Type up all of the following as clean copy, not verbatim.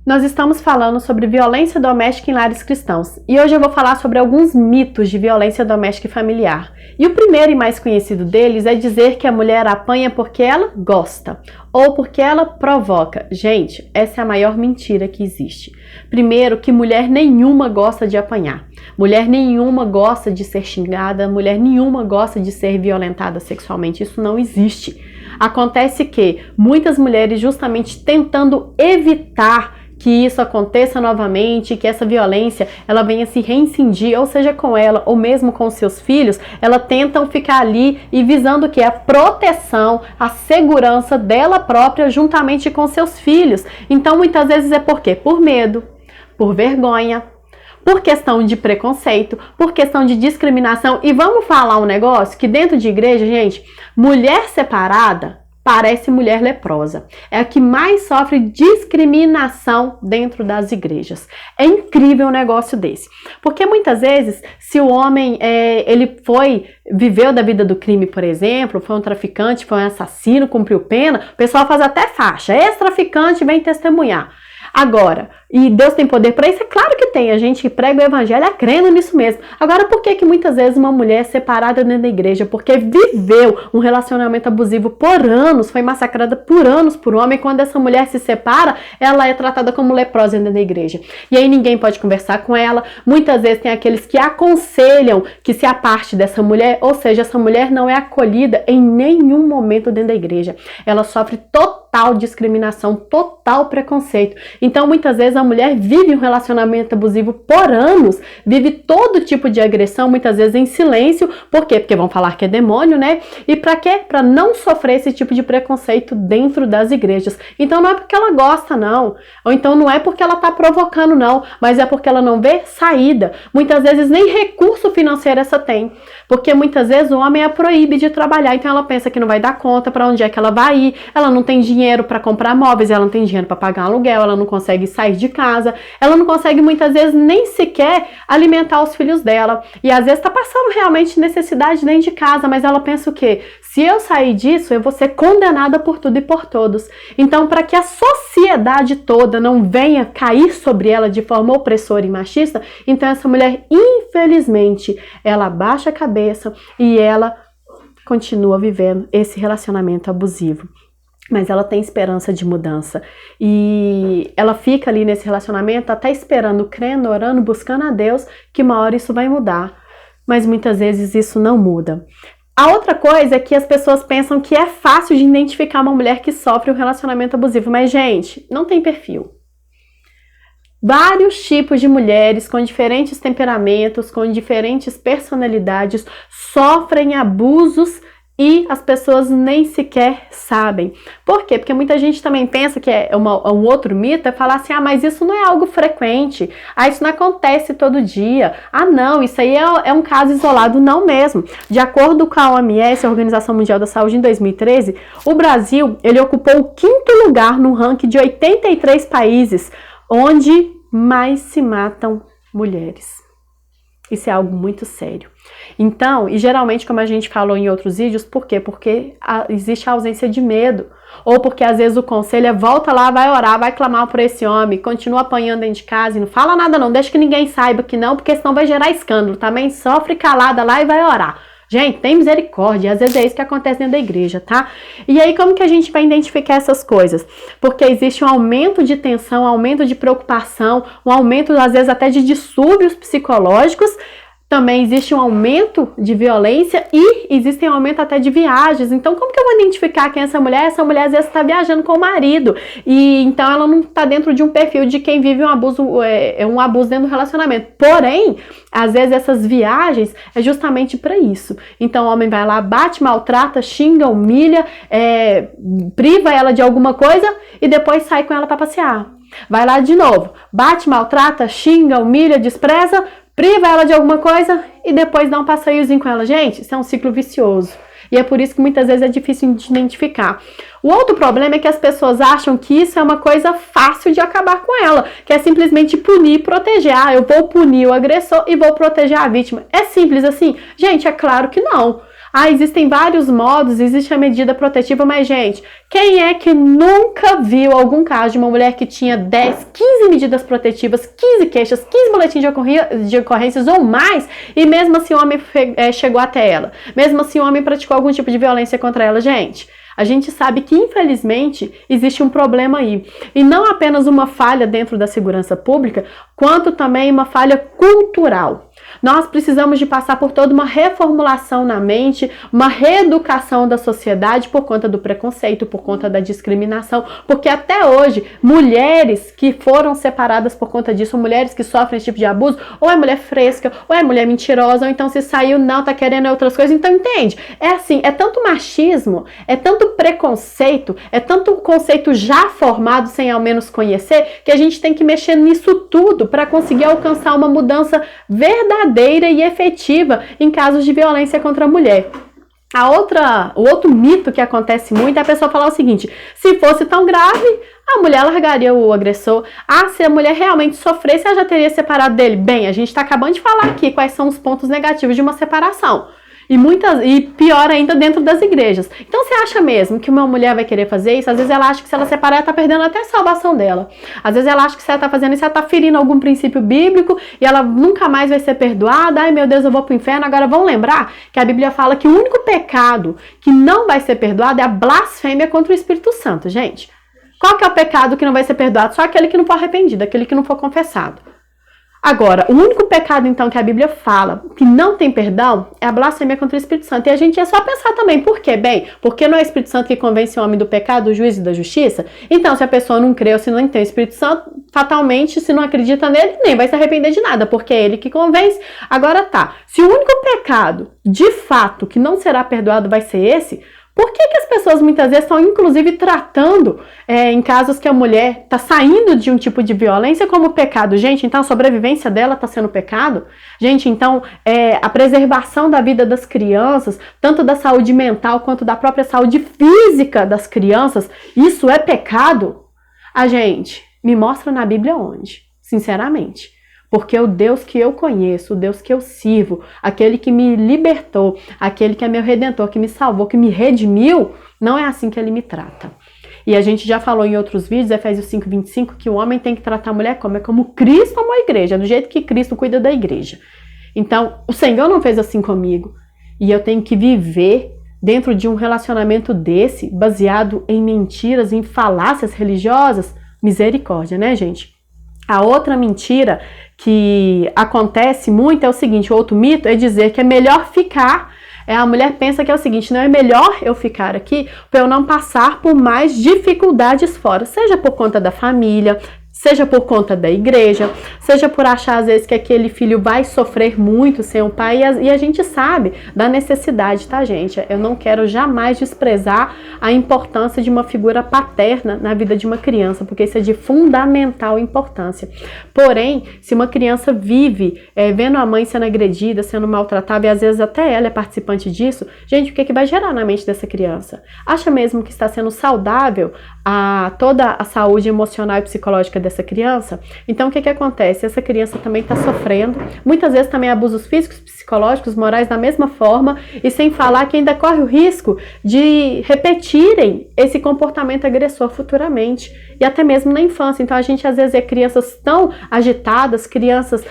Nós estamos falando sobre violência doméstica em lares cristãos e hoje eu vou falar sobre alguns mitos de violência doméstica e familiar. E o primeiro e mais conhecido deles é dizer que a mulher apanha porque ela gosta ou porque ela provoca. Gente, essa é a maior mentira que existe. Primeiro, que mulher nenhuma gosta de apanhar. Mulher nenhuma gosta de ser xingada, mulher nenhuma gosta de ser violentada sexualmente. Isso não existe. Acontece que muitas mulheres, justamente tentando evitar que isso aconteça novamente, que essa violência ela venha se reincidir, ou seja com ela, ou mesmo com seus filhos, elas tentam ficar ali e visando que a proteção, a segurança dela própria juntamente com seus filhos. Então muitas vezes é por quê? Por medo, por vergonha, por questão de preconceito, por questão de discriminação. E vamos falar um negócio que dentro de igreja, gente, mulher separada parece mulher leprosa. É a que mais sofre discriminação dentro das igrejas. É incrível um negócio desse. Porque muitas vezes, se o homem viveu da vida do crime, por exemplo, foi um traficante, foi um assassino, cumpriu pena, o pessoal faz até faixa. Ex-traficante vem testemunhar. Agora, e Deus tem poder para isso? É claro que tem, a gente que prega o evangelho é crendo nisso mesmo. Agora, por que muitas vezes uma mulher é separada dentro da igreja? Porque viveu um relacionamento abusivo por anos, foi massacrada por anos por homem, quando essa mulher se separa, ela é tratada como leprosa dentro da igreja. E aí ninguém pode conversar com ela, muitas vezes tem aqueles que aconselham que se aparte dessa mulher, ou seja, essa mulher não é acolhida em nenhum momento dentro da igreja. Ela sofre total discriminação, total preconceito. Então, muitas vezes a mulher vive um relacionamento abusivo por anos, vive todo tipo de agressão, muitas vezes em silêncio. Por quê? Porque vão falar que é demônio, né? E pra quê? Pra não sofrer esse tipo de preconceito dentro das igrejas. Então, não é porque ela gosta, não. Ou então, não é porque ela tá provocando, não. Mas é porque ela não vê saída. Muitas vezes, nem recurso financeiro essa tem. Porque muitas vezes o homem a proíbe de trabalhar. Então, ela pensa que não vai dar conta pra onde é que ela vai ir. Ela não tem dinheiro pra comprar móveis, ela não tem dinheiro pra pagar um aluguel, ela não consegue sair de casa, ela não consegue muitas vezes nem sequer alimentar os filhos dela. E às vezes tá passando realmente necessidade dentro de casa, mas ela pensa o quê? Se eu sair disso, eu vou ser condenada por tudo e por todos. Então, para que a sociedade toda não venha cair sobre ela de forma opressora e machista, então essa mulher, infelizmente, ela abaixa a cabeça e ela continua vivendo esse relacionamento abusivo. Mas ela tem esperança de mudança e ela fica ali nesse relacionamento até esperando, crendo, orando, buscando a Deus que uma hora isso vai mudar, mas muitas vezes isso não muda. A outra coisa é que as pessoas pensam que é fácil de identificar uma mulher que sofre um relacionamento abusivo, mas gente, não tem perfil. Vários tipos de mulheres com diferentes temperamentos, com diferentes personalidades sofrem abusos e as pessoas nem sequer sabem. Por quê? Porque muita gente também pensa que é um outro mito, é falar assim, mas isso não é algo frequente, isso não acontece todo dia, não, isso aí é um caso isolado. Não mesmo. De acordo com a OMS, a Organização Mundial da Saúde, em 2013, o Brasil, ele ocupou o 5º lugar no ranking de 83 países onde mais se matam mulheres. Isso é algo muito sério. Então, e geralmente, como a gente falou em outros vídeos, por quê? Porque existe a ausência de medo. Ou porque às vezes o conselho é volta lá, vai orar, vai clamar por esse homem, continua apanhando dentro de casa e não fala nada não, deixa que ninguém saiba que não, porque senão vai gerar escândalo. Também sofre calada lá e vai orar. Gente, tem misericórdia, às vezes é isso que acontece dentro da igreja, tá? E aí, como que a gente vai identificar essas coisas? Porque existe um aumento de tensão, um aumento de preocupação, um aumento, às vezes, até de distúrbios psicológicos. Também existe um aumento de violência e existe um aumento até de viagens. Então, como que eu vou identificar quem é essa mulher? Essa mulher, às vezes, está viajando com o marido. E então, ela não está dentro de um perfil de quem vive um abuso dentro do relacionamento. Porém, às vezes, essas viagens é justamente para isso. Então, o homem vai lá, bate, maltrata, xinga, humilha, priva ela de alguma coisa e depois sai com ela para passear. Vai lá de novo, bate, maltrata, xinga, humilha, despreza, priva ela de alguma coisa e depois dá um passeiozinho com ela. Gente, isso é um ciclo vicioso. E é por isso que muitas vezes é difícil de identificar. O outro problema é que as pessoas acham que isso é uma coisa fácil de acabar com ela, que é simplesmente punir e proteger. Eu vou punir o agressor e vou proteger a vítima. É simples assim? Gente, é claro que não. Ah, existem vários modos, existe a medida protetiva, mas, gente, quem é que nunca viu algum caso de uma mulher que tinha 10, 15 medidas protetivas, 15 queixas, 15 boletins de ocorrências ou mais, e mesmo assim o homem chegou até ela? Mesmo assim o homem praticou algum tipo de violência contra ela, gente? A gente sabe que, infelizmente, existe um problema aí. E não apenas uma falha dentro da segurança pública, quanto também uma falha cultural. Nós precisamos de passar por toda uma reformulação na mente, uma reeducação da sociedade por conta do preconceito, por conta da discriminação, porque até hoje, mulheres que foram separadas por conta disso, mulheres que sofrem esse tipo de abuso, ou é mulher fresca, ou é mulher mentirosa, ou então se saiu, não, tá querendo outras coisas. Então, entende? É assim, é tanto machismo, é tanto preconceito, é tanto conceito já formado sem ao menos conhecer, que a gente tem que mexer nisso tudo para conseguir alcançar uma mudança verdadeira e efetiva em casos de violência contra a mulher. O outro mito que acontece muito é a pessoa falar o seguinte: se fosse tão grave, a mulher largaria o agressor. Ah, se a mulher realmente sofresse, ela já teria separado dele. Bem, a gente está acabando de falar aqui quais são os pontos negativos de uma separação. E pior ainda dentro das igrejas. Então você acha mesmo que uma mulher vai querer fazer isso? Às vezes ela acha que se ela separar, ela está perdendo até a salvação dela. Às vezes ela acha que se ela está fazendo isso, ela está ferindo algum princípio bíblico e ela nunca mais vai ser perdoada. Ai meu Deus, eu vou para o inferno. Agora vamos lembrar que a Bíblia fala que o único pecado que não vai ser perdoado é a blasfêmia contra o Espírito Santo, gente. Qual que é o pecado que não vai ser perdoado? Só aquele que não for arrependido, aquele que não for confessado. Agora, o único pecado, então, que a Bíblia fala que não tem perdão é a blasfêmia contra o Espírito Santo. E a gente é só pensar também, por quê? Bem, porque não é o Espírito Santo que convence o homem do pecado, do juízo e da justiça? Então, se a pessoa não crê ou se não tem o Espírito Santo, fatalmente, se não acredita nele, nem vai se arrepender de nada, porque é ele que convence. Agora tá, se o único pecado, de fato, que não será perdoado vai ser esse, por que as pessoas muitas vezes estão, inclusive, tratando em casos que a mulher está saindo de um tipo de violência como pecado? Gente, então a sobrevivência dela está sendo pecado? Gente, então a preservação da vida das crianças, tanto da saúde mental quanto da própria saúde física das crianças, isso é pecado? A gente, me mostra na Bíblia onde, sinceramente. Porque o Deus que eu conheço, o Deus que eu sirvo, aquele que me libertou, aquele que é meu redentor, que me salvou, que me redimiu, não é assim que ele me trata. E a gente já falou em outros vídeos, Efésios 5:25, que o homem tem que tratar a mulher como? É como Cristo amou a igreja, do jeito que Cristo cuida da igreja. Então, o Senhor não fez assim comigo. E eu tenho que viver dentro de um relacionamento desse, baseado em mentiras, em falácias religiosas. Misericórdia, né, gente? A outra mentira que acontece muito é o seguinte, o outro mito é dizer que é melhor ficar. A mulher pensa que é o seguinte, não é melhor eu ficar aqui para eu não passar por mais dificuldades fora, seja por conta da família, seja por conta da igreja, seja por achar às vezes que aquele filho vai sofrer muito sem o pai, e a gente sabe da necessidade, tá, gente? Eu não quero jamais desprezar a importância de uma figura paterna na vida de uma criança, porque isso é de fundamental importância. Porém, se uma criança vive vendo a mãe sendo agredida, sendo maltratada, e às vezes até ela é participante disso, gente, o que vai gerar na mente dessa criança? Acha mesmo que está sendo saudável toda a saúde emocional e psicológica dessa criança? Então o que acontece? Essa criança também está sofrendo, muitas vezes também abusos físicos, psicológicos, morais da mesma forma, e sem falar que ainda corre o risco de repetirem esse comportamento agressor futuramente, e até mesmo na infância. Então a gente às vezes vê crianças tão agitadas, crianças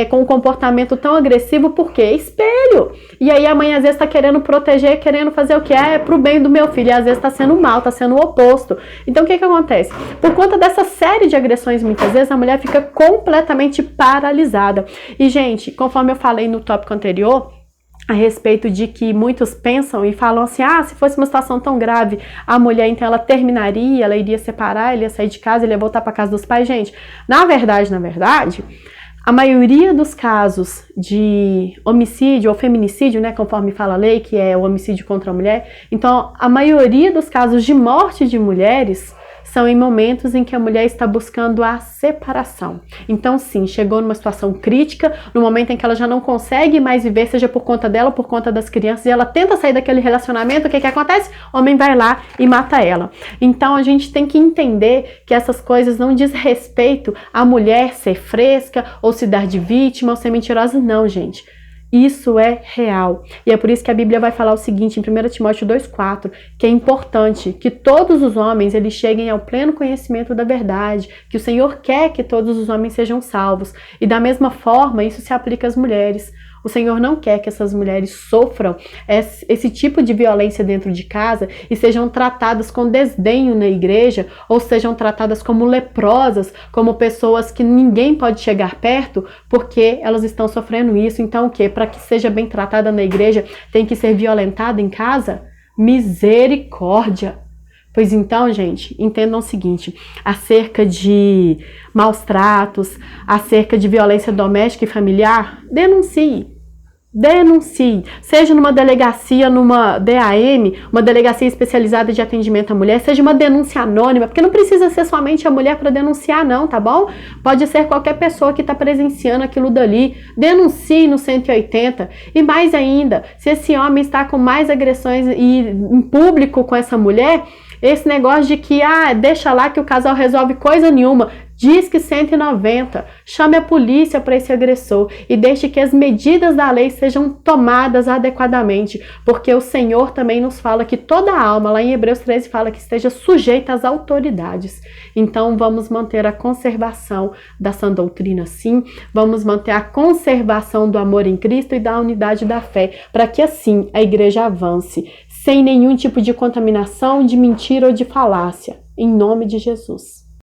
com um comportamento tão agressivo, porque é espelho. E aí a mãe às vezes está querendo proteger, querendo fazer o que é pro bem do meu filho, e às vezes está sendo mal, está sendo o oposto. Então o que acontece? Por conta dessa série de agressões, muitas vezes a mulher fica completamente paralisada. E gente, conforme eu falei no tópico anterior, a respeito de que muitos pensam e falam assim, se fosse uma situação tão grave, a mulher então ela terminaria, ela iria separar, ela ia sair de casa, ela ia voltar para casa dos pais. Gente, na verdade, a maioria dos casos de homicídio ou feminicídio, né, conforme fala a lei, que é o homicídio contra a mulher, então a maioria dos casos de morte de mulheres são em momentos em que a mulher está buscando a separação. Então sim, chegou numa situação crítica, no momento em que ela já não consegue mais viver, seja por conta dela ou por conta das crianças, e ela tenta sair daquele relacionamento, o que acontece? O homem vai lá e mata ela. Então a gente tem que entender que essas coisas não diz respeito à mulher ser fresca, ou se dar de vítima, ou ser mentirosa, não, gente. Isso é real. E é por isso que a Bíblia vai falar o seguinte em 1 Timóteo 2,4, que é importante que todos os homens eles cheguem ao pleno conhecimento da verdade, que o Senhor quer que todos os homens sejam salvos. E da mesma forma, isso se aplica às mulheres. O Senhor não quer que essas mulheres sofram esse tipo de violência dentro de casa e sejam tratadas com desdenho na igreja ou sejam tratadas como leprosas, como pessoas que ninguém pode chegar perto porque elas estão sofrendo isso. Então o quê? Para que seja bem tratada na igreja, tem que ser violentada em casa? Misericórdia! Pois então, gente, entendam o seguinte, acerca de maus tratos, acerca de violência doméstica e familiar, denuncie. Denuncie, seja numa delegacia, numa DAM, uma delegacia especializada de atendimento à mulher, seja uma denúncia anônima, porque não precisa ser somente a mulher para denunciar não, tá bom? Pode ser qualquer pessoa que está presenciando aquilo dali, denuncie no 180, e mais ainda, se esse homem está com mais agressões em público com essa mulher, esse negócio de que, deixa lá que o casal resolve coisa nenhuma, diz que 190, chame a polícia para esse agressor e deixe que as medidas da lei sejam tomadas adequadamente, porque o Senhor também nos fala que toda alma, lá em Hebreus 13 fala que esteja sujeita às autoridades. Então vamos manter a conservação da sã doutrina sim, vamos manter a conservação do amor em Cristo e da unidade da fé, para que assim a igreja avance, sem nenhum tipo de contaminação, de mentira ou de falácia, em nome de Jesus.